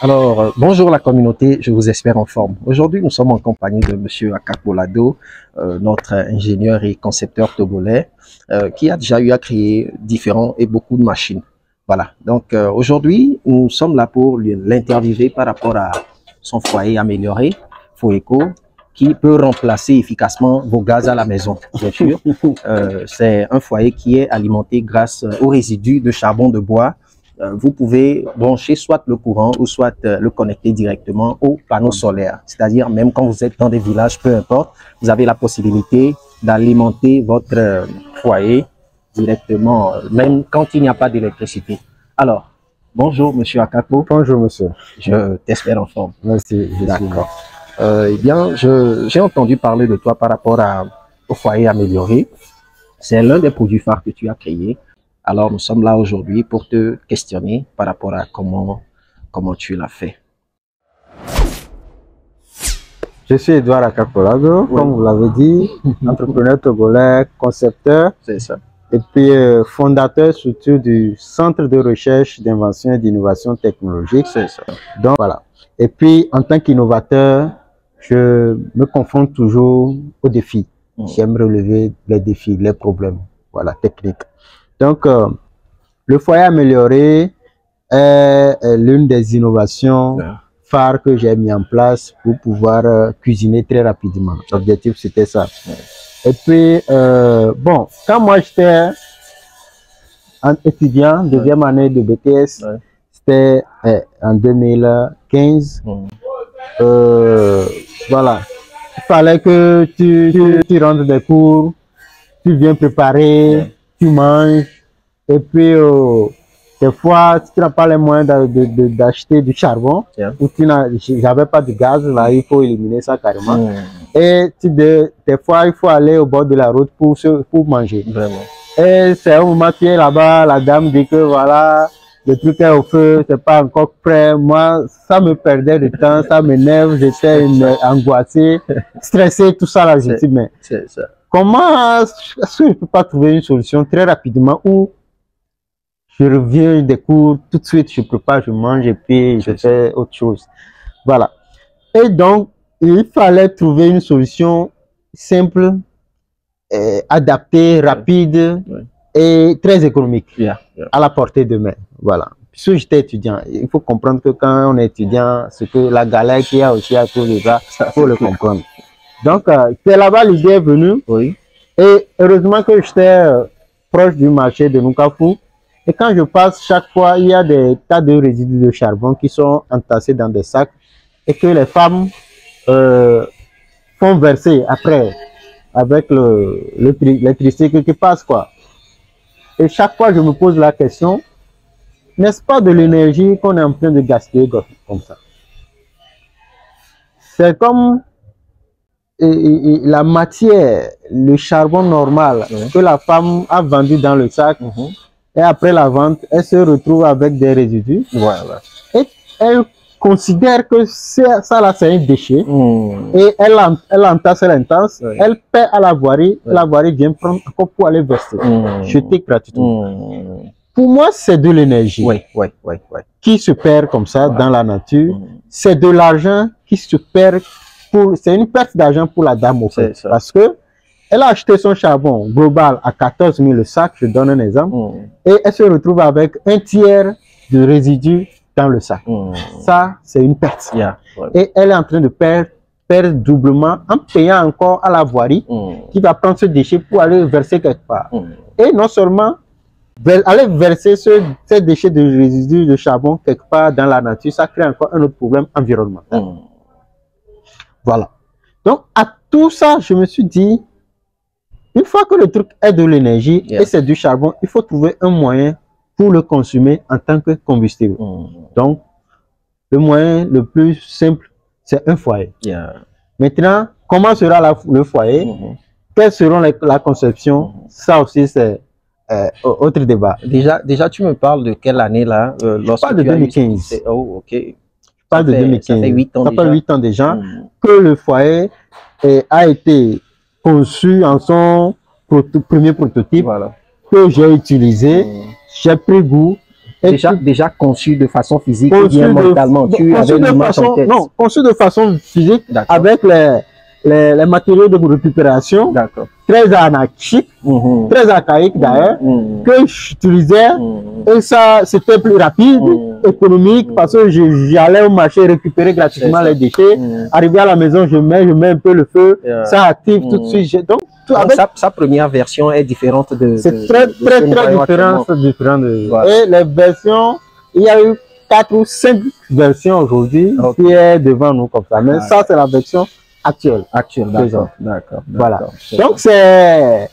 Bonjour la communauté, je vous espère en forme. Aujourd'hui, nous sommes en compagnie de Monsieur Akakbolado, notre ingénieur et concepteur togolais, qui a déjà eu à créer différents et beaucoup de machines. Voilà, donc aujourd'hui, nous sommes là pour l'interviewer par rapport à son foyer amélioré, Foeco, qui peut remplacer efficacement vos gaz à la maison, bien sûr. C'est un foyer qui est alimenté grâce aux résidus de charbon de bois. Vous pouvez brancher soit le courant ou soit le connecter directement au panneau solaire. C'est-à-dire, même quand vous êtes dans des villages, peu importe, vous avez la possibilité d'alimenter votre foyer directement, même quand il n'y a pas d'électricité. Alors, bonjour Monsieur Akako. Bonjour Monsieur. Je t'espère en forme. Merci. D'accord. Eh bien, j'ai entendu parler de toi par rapport au foyer amélioré. C'est l'un des produits phares que tu as créé. Alors, nous sommes là aujourd'hui pour te questionner par rapport à comment tu l'as fait. Je suis Edouard Akakbolado, oui, comme vous l'avez dit, entrepreneur togolais, concepteur. C'est ça. Et puis fondateur surtout du Centre de recherche, d'invention et d'innovation technologique. C'est ça. Donc voilà. Et puis en tant qu'innovateur, je me confronte toujours aux défis. J'aime relever les défis, les problèmes, voilà, techniques. Donc, le foyer amélioré est l'une des innovations phares que j'ai mis en place pour pouvoir cuisiner très rapidement. L'objectif, c'était ça. Et puis, bon, quand moi j'étais étudiant, deuxième année de BTS, c'était en 2015. Voilà, il fallait que tu rentres des cours, tu viens préparer, tu manges, et puis des fois, si tu n'as pas les moyens d'acheter du charbon, ou j'avais pas de gaz, là, il faut éliminer ça carrément. Et des fois, il faut aller au bord de la route pour manger. Vraiment. Et c'est un moment qui est là-bas, la dame dit que voilà, le truc est au feu, c'est pas encore prêt. Moi, ça me perdait de temps, ça m'énerve, j'étais angoissé, stressé, tout ça là. Je dis, mais comment est-ce que je peux pas trouver une solution très rapidement où je reviens des cours, tout de suite je prépare, je mange et puis je fais autre chose. Voilà. Et donc, il fallait trouver une solution simple, adaptée, rapide et très économique, à la portée de main. Voilà. Puisque j'étais étudiant, il faut comprendre que quand on est étudiant, c'est que la galère qu'il y a aussi à tous les gars, il faut le comprendre. Donc, c'est là-bas l'idée est venue. Et heureusement que j'étais proche du marché de Nukafu. Et quand je passe, chaque fois, il y a des tas de résidus de charbon qui sont entassés dans des sacs et que les femmes font verser après avec le tricycle qui passe, quoi. Et chaque fois, je me pose la question, n'est-ce pas de l'énergie qu'on est en train de gaspiller comme ça? C'est comme la matière, le charbon normal que la femme a vendu dans le sac. Et après la vente, elle se retrouve avec des résidus. Voilà. Et elle considère que ça là, c'est un déchet. Et elle entasse, elle paie à la voirie. La voirie vient prendre encore pour aller verser. Jeter gratuitement. Pour moi, c'est de l'énergie qui se perd comme ça dans la nature. C'est de l'argent qui se perd. C'est une perte d'argent pour la dame au fait. Parce que elle a acheté son charbon global à 14 000 le sac, je donne un exemple, et elle se retrouve avec un tiers de résidus dans le sac. Ça, c'est une perte. Et elle est en train de perdre doublement en payant encore à la voirie qui va prendre ce déchet pour aller verser quelque part. Et non seulement aller verser ces déchets de résidus de charbon quelque part dans la nature, ça crée encore un autre problème environnemental. Voilà. Donc, à tout ça, je me suis dit, une fois que le truc est de l'énergie et c'est du charbon, il faut trouver un moyen pour le consommer en tant que combustible. Donc, le moyen le plus simple, c'est un foyer. Maintenant, comment sera le foyer? Quelles seront la conception? Ça aussi, c'est autre débat. Déjà, tu me parles de quelle année là? Je parle de 2015. Oh, ok. Je parle de 2015. Ça fait 8 ans déjà. Ça fait 8 ans déjà que le foyer a été conçu en son premier prototype que j'ai utilisé, j'ai pris goût déjà conçu de façon physique ou bien mentalement? Tu avais l'image en tête? Non, conçu de façon physique avec les matériaux de récupération très anarchiques, très archaïques d'ailleurs, que j'utilisais et ça c'était plus rapide, économique parce que j'allais au marché récupérer gratuitement les déchets, arrivé à la maison je mets un peu le feu, ça active tout de suite. Donc sa première version est différente de... C'est très différent. Et les versions, il y a eu 4 ou 5 versions aujourd'hui qui est devant nous comme ça. Mais ça, c'est la version actuelle. D'accord. Voilà. Donc, c'est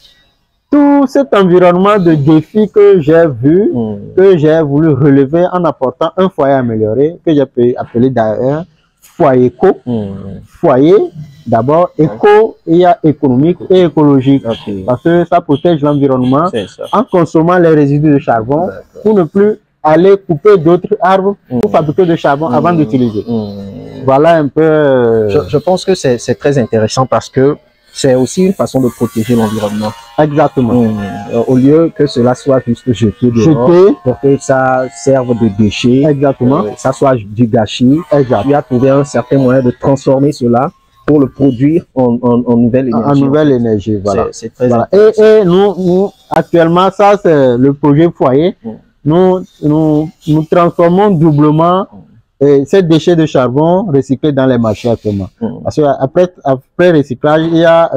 tout cet environnement de défis que j'ai vu, que j'ai voulu relever en apportant un foyer amélioré, que j'ai pu appeler d'ailleurs foyer éco. Foyer, d'abord, éco, il y a économique et écologique. Parce que ça protège l'environnement en consommant les résidus de charbon pour ne plus aller couper d'autres arbres pour fabriquer de charbon avant d'utiliser. Voilà un peu... Je pense que c'est très intéressant parce que c'est aussi une façon de protéger l'environnement. Exactement. Au lieu que cela soit juste jeté dehors, pour que ça serve de déchet, ça soit du gâchis, tu as trouvé un certain moyen de transformer cela pour le produire en nouvelle énergie. En nouvelle énergie, voilà. C'est très et nous, actuellement, ça c'est le projet foyer. Nous transformons doublement ces déchets de charbon recyclés dans les marchés actuellement. Parce qu'après recyclage, il y a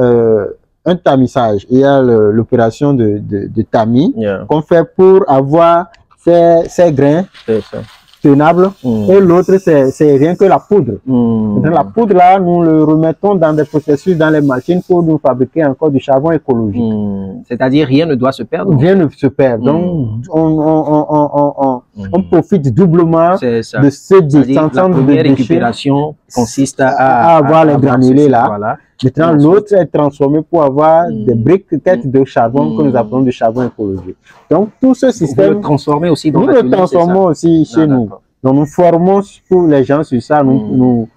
un tamissage. Il y a l'opération de tamis qu'on fait pour avoir ces grains tenables. Et l'autre, c'est rien que la poudre. La poudre, là, nous le remettons dans des processus, dans les machines pour nous fabriquer encore du charbon écologique. C'est-à-dire, rien ne doit se perdre? Rien ne se perd. Donc, on profite doublement de ces distances de récupération consiste à avoir les granulés là. Maintenant, l'autre est transformé pour avoir des briquettes de charbon que nous appelons du charbon écologique. Donc, tout ce système... Vous le transformez aussi dans nous le transformons aussi chez nous. Donc, nous formons pour les gens sur ça. Nous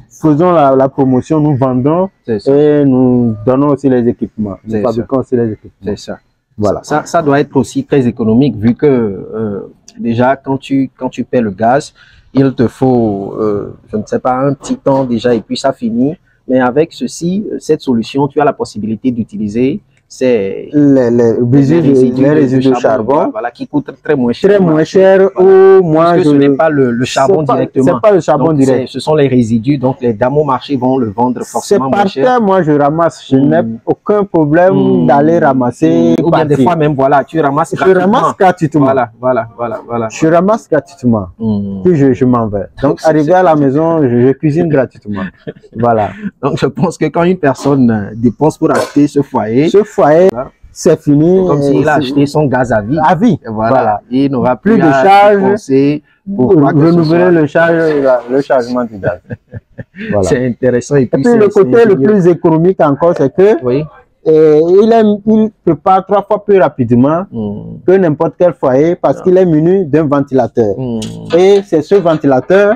faisons la promotion, nous vendons et nous donnons aussi les équipements. Nous fabriquons aussi les équipements. C'est ça. Voilà. Ça doit être aussi très économique vu que déjà, quand tu paies le gaz, il te faut, je ne sais pas, un petit temps déjà et puis ça finit. Mais avec ceci, cette solution, tu as la possibilité d'utiliser les résidus de charbon, voilà, qui coûtent très moins cher. Très moins cher ou moins. Parce que ce n'est pas le charbon directement. C'est pas le charbon direct. Ce sont les résidus, donc les dames au marché vont le vendre forcément moins cher. C'est par terre, moi je ramasse. Je n'ai aucun problème d'aller ramasser. Ou bien des fois même, voilà, tu ramasses gratuitement. Je ramasse gratuitement. Voilà. Je ramasse gratuitement. Puis je m'en vais. Donc arrivé à la maison, je cuisine gratuitement. Voilà. Donc je pense que quand une personne dépense pour acheter ce foyer, c'est fini. Comme s'il a acheté son gaz à vie. À vie. Voilà. Il n'aura plus de charge pour renouveler le chargement du gaz. Voilà. C'est intéressant. Et puis le côté le plus économique encore, c'est que il prépare 3 fois plus rapidement que n'importe quel foyer parce qu'il est muni d'un ventilateur. Et c'est ce ventilateur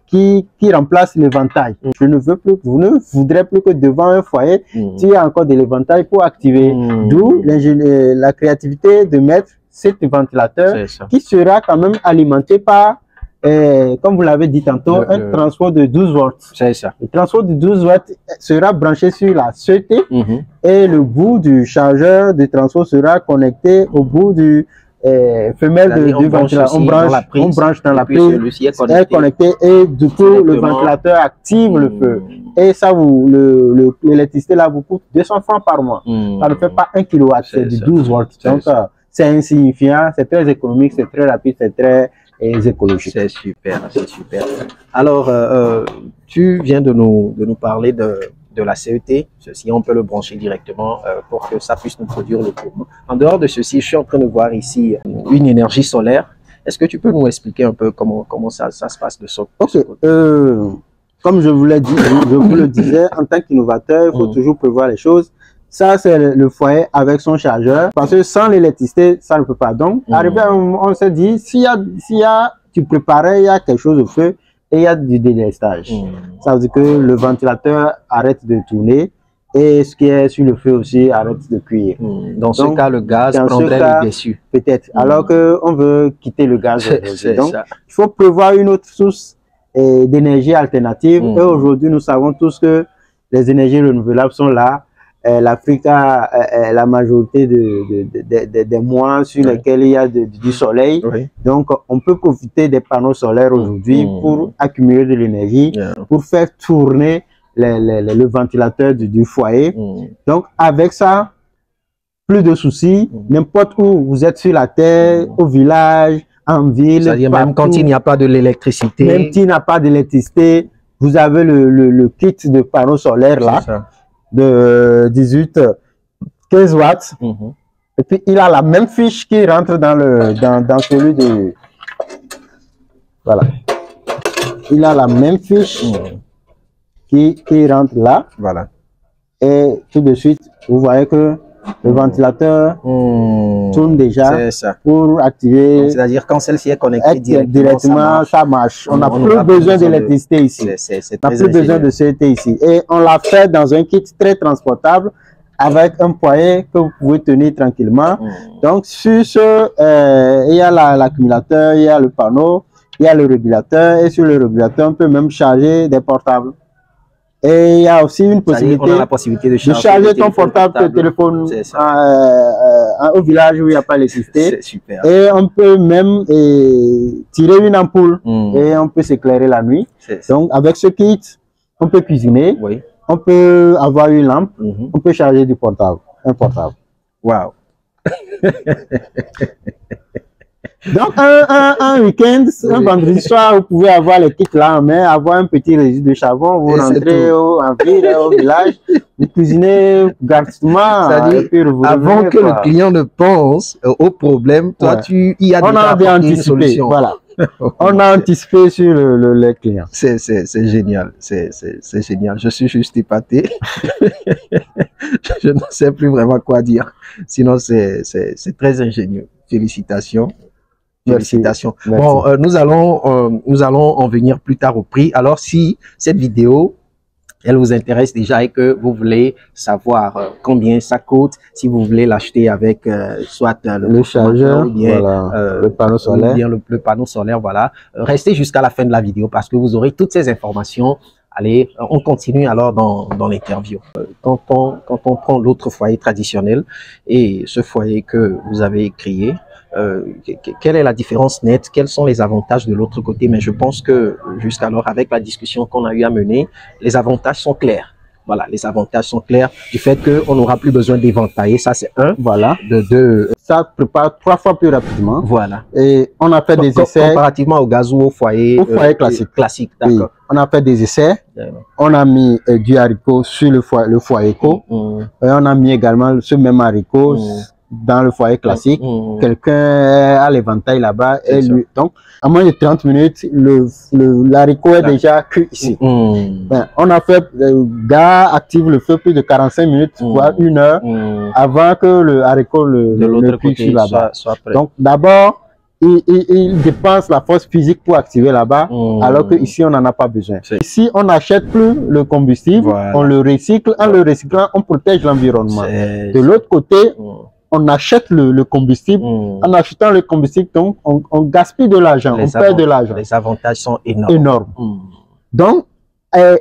qui remplace l'éventail. Je ne veux plus, vous ne voudrez plus que devant un foyer, tu as encore de l'éventail pour activer. D'où la créativité de mettre cet ventilateur qui sera quand même alimenté par, comme vous l'avez dit tantôt, un transport de 12 volts. C'est ça. Le transport de 12 volts sera branché sur la CET et le bout du chargeur de transport sera connecté au bout du femelle du ventilateur. On branche dans la prise, est connecté et du coup le ventilateur active le feu. Et ça l'électricité là vous coûte 200 francs par mois. Ça ne fait pas 1 kW, c'est du 12 volts. Donc c'est insignifiant, c'est très économique, c'est très rapide, c'est très écologique. C'est super, c'est super. Alors tu viens de nous parler de la CET, ceci on peut le brancher directement pour que ça puisse nous produire le courant. En dehors de ceci, je suis en train de voir ici une énergie solaire. Est-ce que tu peux nous expliquer un peu comment ça se passe de ce côté? Comme je vous l'ai dit, je vous le disais, en tant qu'innovateur, il faut toujours prévoir les choses. Ça, c'est le foyer avec son chargeur, parce que sans l'électricité, ça ne peut pas. Donc, arrivé à un moment, on s'est dit, tu préparais, il y a quelque chose au feu, et il y a du délestage. Ça veut dire que le ventilateur arrête de tourner Et ce qui est sur le feu aussi arrête de cuire. Dans ce cas, le gaz prendrait le dessus. Peut-être. Alors qu'on veut quitter le gaz aujourd'hui. Donc, ça. il faut prévoir une autre source d'énergie alternative. Et aujourd'hui, nous savons tous que les énergies renouvelables sont là. L'Afrique a la majorité des mois sur lesquels il y a du soleil. Donc, on peut profiter des panneaux solaires aujourd'hui pour accumuler de l'énergie, pour faire tourner le ventilateur du foyer. Donc, avec ça, plus de soucis. N'importe où vous êtes sur la terre, au village, en ville. C'est-à-dire même quand il n'y a pas de l'électricité. Même s'il n'y a pas d'électricité, vous avez le kit de panneaux solaires là, de 15 watts. Et puis, il a la même fiche qui rentre dans celui de... Voilà. Il a la même fiche qui rentre là. Voilà. Et tout de suite, vous voyez que le ventilateur tourne déjà pour activer. C'est-à-dire quand celle-ci est connectée directement, ça marche. On n'a plus besoin d'électricité ici. On n'a plus besoin de CET ici. Et on l'a fait dans un kit très transportable avec un foyer que vous pouvez tenir tranquillement. Donc, sur ce, il y a l'accumulateur, il y a le panneau, il y a le régulateur. Et sur le régulateur, on peut même charger des portables. Et il y a aussi une possibilité, on a la possibilité de charger ton portable, ton téléphone au village où il n'y a pas l'électricité. C'est super. Et on peut même tirer une ampoule et on peut s'éclairer la nuit. Donc avec ce kit, on peut cuisiner, on peut avoir une lampe, on peut charger du portable, un portable. Waouh. Donc, un week-end, un vendredi soir, vous pouvez avoir les kits là en main, avoir un petit résidu de charbon, vous rentrez en ville, au village, vous cuisinez gratuitement. Avant que le client ne pense au problème, toi, il y a déjà une solution. Voilà. On a anticipé sur le client. C'est génial, c'est génial. Je suis juste épaté. Je ne sais plus vraiment quoi dire. Sinon, c'est très ingénieux. Félicitations. Félicitations. Merci. Bon, nous allons en venir plus tard au prix. Alors, si cette vidéo, elle vous intéresse déjà et que vous voulez savoir combien ça coûte, si vous voulez l'acheter avec soit le chargeur, ou bien, le panneau solaire, ou bien le panneau solaire, voilà. Restez jusqu'à la fin de la vidéo parce que vous aurez toutes ces informations. Allez, on continue alors dans l'interview. Quand on prend l'autre foyer traditionnel et ce foyer que vous avez créé, quelle est la différence nette? Quels sont les avantages de l'autre côté? Mais je pense que jusqu'alors, avec la discussion qu'on a eu à mener, les avantages sont clairs. Voilà, les avantages sont clairs du fait qu'on n'aura plus besoin d'éventailler. Ça, c'est un. Voilà. De deux. Ça prépare 3 fois plus rapidement. Voilà. Et on a fait des essais. Comparativement au gaz ou au foyer classique. Classique, d'accord. Oui. On a fait des essais. On a mis du haricot sur le foyer éco. Et on a mis également ce même haricot dans le foyer classique. Quelqu'un a l'éventail là-bas. Et lui, donc, à moins de 30 minutes, l'haricot est déjà cuit ici. Ben, on a fait, le gars active le feu plus de 45 minutes, voire 1 heure, avant que le haricot ne cuit là-bas. Donc, d'abord, il dépense la force physique pour activer là-bas, alors qu'ici, on n'en a pas besoin. Ici, on n'achète plus le combustible, on le recycle. En le recyclant, on protège l'environnement. De l'autre côté, on achète le combustible. En achetant le combustible, donc, on gaspille de l'argent, on perd de l'argent. Les avantages sont énormes. Donc,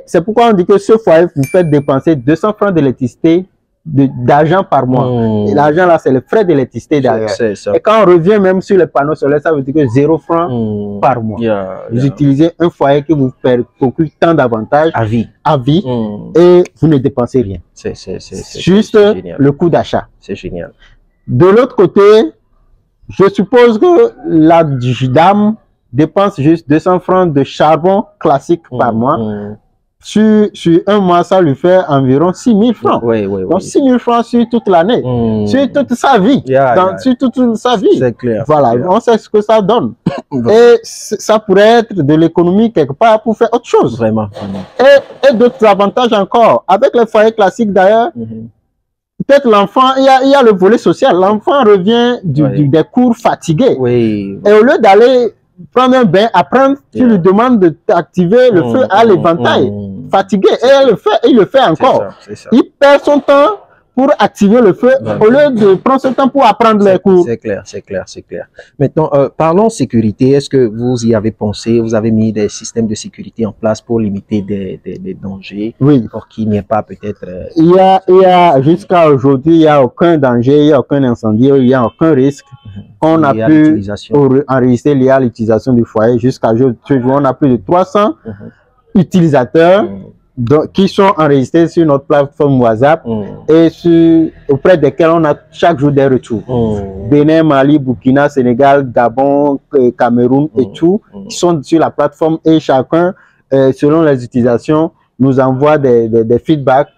c'est pourquoi on dit que ce foyer vous fait dépenser 200 francs d'électricité d'argent par mois. Et l'argent là, c'est le frais d'électricité derrière. Et quand on revient même sur les panneaux solaires, ça veut dire que 0 francs par mois. Vous utilisez un foyer qui vous procure tant d'avantages à vie. Et vous ne dépensez rien. C'est juste le coût d'achat. C'est génial. De l'autre côté, je suppose que la dame dépense juste 200 francs de charbon classique par mois. Sur un mois, ça lui fait environ 6 000 francs. Donc 6 000 francs sur toute l'année, sur toute sa vie. Sur toute sa vie. C'est clair. Voilà, on sait ce que ça donne. Et ça pourrait être de l'économie quelque part pour faire autre chose. Vraiment. Et d'autres avantages encore. Avec les foyers classiques d'ailleurs, peut-être l'enfant, il y a le volet social. L'enfant revient des cours fatigué. Et au lieu d'aller prendre un bain, apprendre, tu lui demandes d'activer le feu à l'éventail. fatigué. Et il le fait encore. Ça. Il perd son temps pour activer le feu au lieu de prendre ce temps pour apprendre les cours. C'est clair, c'est clair, c'est clair. Maintenant, parlons sécurité. Est-ce que vous y avez pensé? Vous avez mis des systèmes de sécurité en place pour limiter des dangers? Oui. Pour qu'il n'y ait pas peut-être... Il y a jusqu'à aujourd'hui, il n'y a aucun danger, il n'y a aucun incendie, il n'y a aucun risque. On a pu enregistrer lié à l'utilisation du foyer. Jusqu'à aujourd'hui, on a plus de 300 utilisateurs qui sont enregistrés sur notre plateforme WhatsApp et auprès desquels on a chaque jour des retours. Bénin, Mali, Burkina, Sénégal, Gabon, Cameroun et tout, qui sont sur la plateforme et chacun, selon les utilisations, nous envoie des feedbacks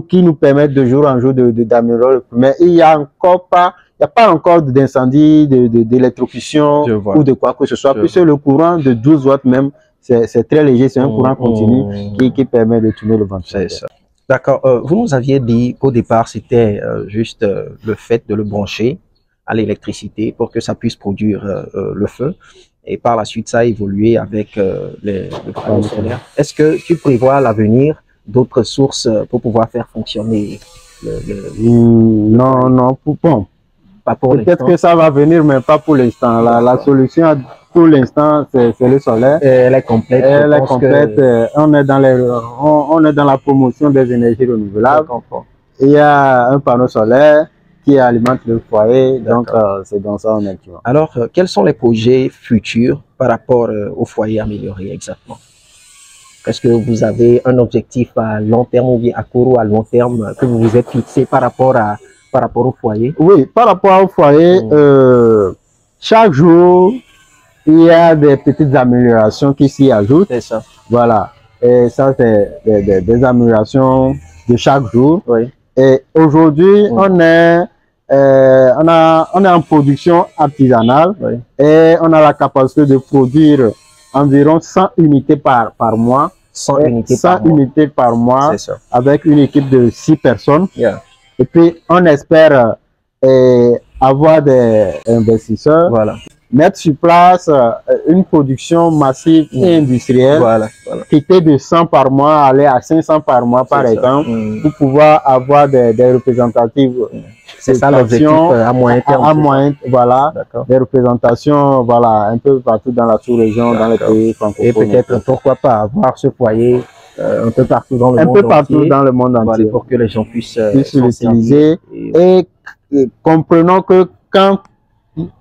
qui nous permettent de jour en jour d'améliorer. Mais il n'y a encore pas, il n'y a pas encore d'incendie, d'électrocution ou de quoi que ce soit, puisque le courant de 12 watts même, c'est très léger, c'est un courant continu qui permet de tourner le ventilateur. D'accord. Vous nous aviez dit qu'au départ, c'était juste le fait de le brancher à l'électricité pour que ça puisse produire le feu. Et par la suite, ça a évolué avec le panneau solaire. Est-ce que tu prévois à l'avenir d'autres sources pour pouvoir faire fonctionner Non, bon. Peut-être que ça va venir, mais pas pour l'instant. La solution pour l'instant, c'est le solaire. Elle est complète. Elle est complète. On est dans la promotion des énergies renouvelables. Il y a un panneau solaire qui alimente le foyer. Donc, c'est dans ça on est. Alors, quels sont les projets futurs par rapport au foyer amélioré exactement? Est-ce que vous avez un objectif à long terme ou bien à court ou à long terme que vous vous êtes fixé par rapport au foyer? Oui, par rapport au foyer, chaque jour, il y a des petites améliorations qui s'y ajoutent. C'est ça. Voilà. Et ça, c'est des améliorations de chaque jour. Oui. Et aujourd'hui, on est en production artisanale et on a la capacité de produire environ 100 unités par mois. 100 unités par mois avec une équipe de 6 personnes. Et puis, on espère avoir des investisseurs, mettre sur place une production massive et industrielle qui était de 100 par mois, aller à 500 par mois par exemple, pour pouvoir avoir des représentatives. C'est ça l'objectif à moyen terme. Des représentations, un peu partout dans la sous-région, dans les pays francophones. Et peut-être, pourquoi pas, avoir ce foyer un peu partout dans le monde entier. Pour que les gens puissent l'utiliser. Et comprenons que quand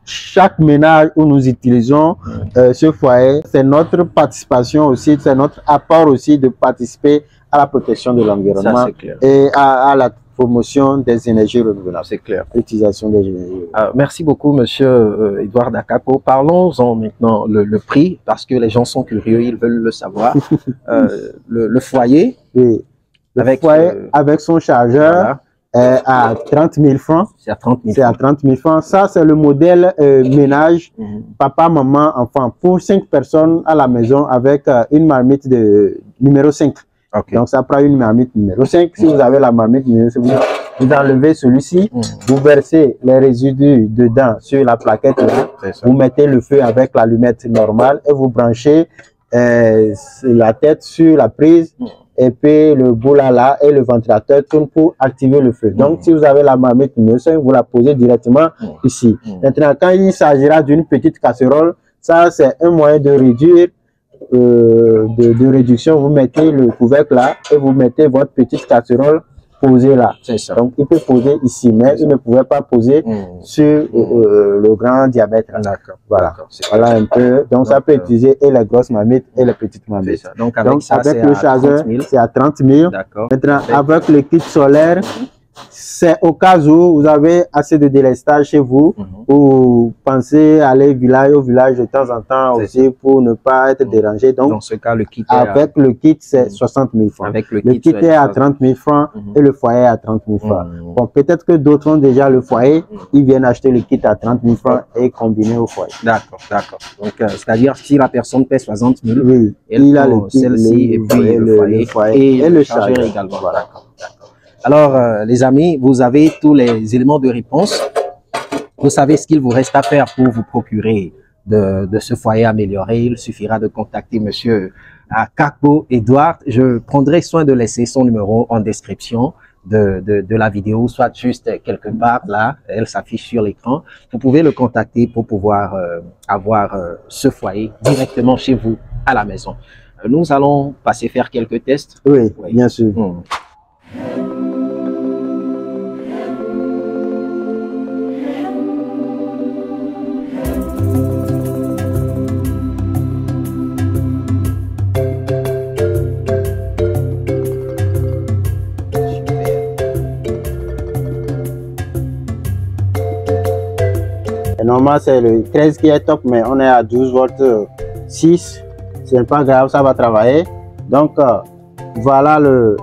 chaque ménage où nous utilisons ce foyer, c'est notre participation aussi, c'est notre apport aussi de participer à la protection de l'environnement et à la promotion des énergies renouvelables. C'est clair. L'utilisation des énergies renouvelables. Merci beaucoup, monsieur Edouard Dakapo. Parlons-en maintenant le prix, parce que les gens sont curieux, ils veulent le savoir. Le foyer, avec son chargeur, à 30 000 francs. C'est à 30 000 francs. C'est à 30 000 francs. Ça, c'est le modèle ménage, papa, maman, enfant, pour 5 personnes à la maison avec une marmite de numéro 5. Donc, ça prend une marmite numéro 5. Si vous avez la marmite numéro 5, vous enlevez celui-ci, vous versez les résidus dedans sur la plaquette là, vous mettez le feu avec l'allumette normale et vous branchez la tête sur la prise. Et puis le boula là et le ventilateur tournent pour activer le feu. Donc, si vous avez la marmite numéro 5, vous la posez directement ici. Maintenant, quand il s'agira d'une petite casserole, ça c'est un moyen de réduire, de réduction. Vous mettez le couvercle là et vous mettez votre petite casserole posée là. Donc, il peut poser ici, mais il ne pouvait pas poser sur le grand diamètre. Voilà un peu. Donc, ça peut utiliser et les grosses marmites et les petites marmites. Donc, avec le chargeur, c'est à 30 000. Maintenant, avec le kit solaire, c'est au cas où vous avez assez de délestage chez vous, ou pensez aller au village de temps en temps aussi pour ne pas être dérangé. Donc, dans ce cas, le kit avec le kit, c'est 60 000 francs. Avec le kit est à 30 000 francs et le foyer à 30 000 francs. Bon, peut-être que d'autres ont déjà le foyer, ils viennent acheter le kit à 30 000 francs et combiner au foyer. D'accord. Donc, c'est-à-dire si la personne paie 60 000, il a le celle-ci et puis le foyer et le chargeur également. Alors, les amis, vous avez tous les éléments de réponse. Vous savez ce qu'il vous reste à faire pour vous procurer de ce foyer amélioré. Il suffira de contacter monsieur Akakpo Edouard. Je prendrai soin de laisser son numéro en description de la vidéo, soit juste quelque part là, elle s'affiche sur l'écran. Vous pouvez le contacter pour pouvoir avoir ce foyer directement chez vous à la maison. Nous allons passer faire quelques tests. Oui, bien sûr. Normalement, c'est le 13 qui est top, mais on est à 12 volts 6. C'est pas grave, ça va travailler. Donc, voilà le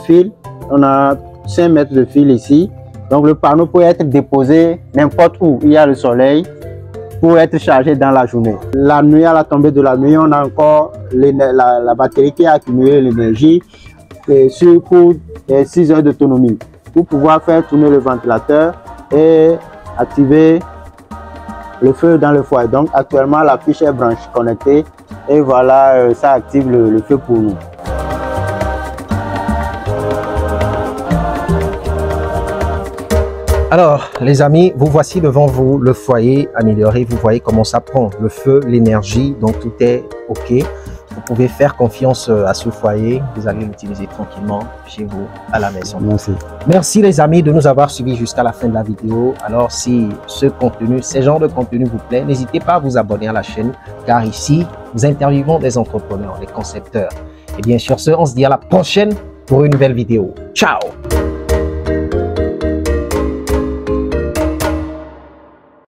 fil. On a 5 mètres de fil ici. Donc, le panneau peut être déposé n'importe où il y a le soleil pour être chargé dans la journée. La nuit, à la tombée de la nuit, on a encore la batterie qui a accumulé l'énergie pour 6 heures d'autonomie pour pouvoir faire tourner le ventilateur et activer le feu dans le foyer. Donc actuellement la fiche est branchée connectée et voilà, ça active le feu pour nous. Alors les amis, vous voici devant vous le foyer amélioré. Vous voyez comment ça prend le feu, l'énergie, donc tout est ok. Vous pouvez faire confiance à ce foyer. Vous allez l'utiliser tranquillement chez vous à la maison. Merci. Merci les amis de nous avoir suivis jusqu'à la fin de la vidéo. Alors si ce genre de contenu vous plaît, n'hésitez pas à vous abonner à la chaîne car ici, nous interviewons des entrepreneurs, des concepteurs. Et bien sur ce, on se dit à la prochaine pour une nouvelle vidéo. Ciao!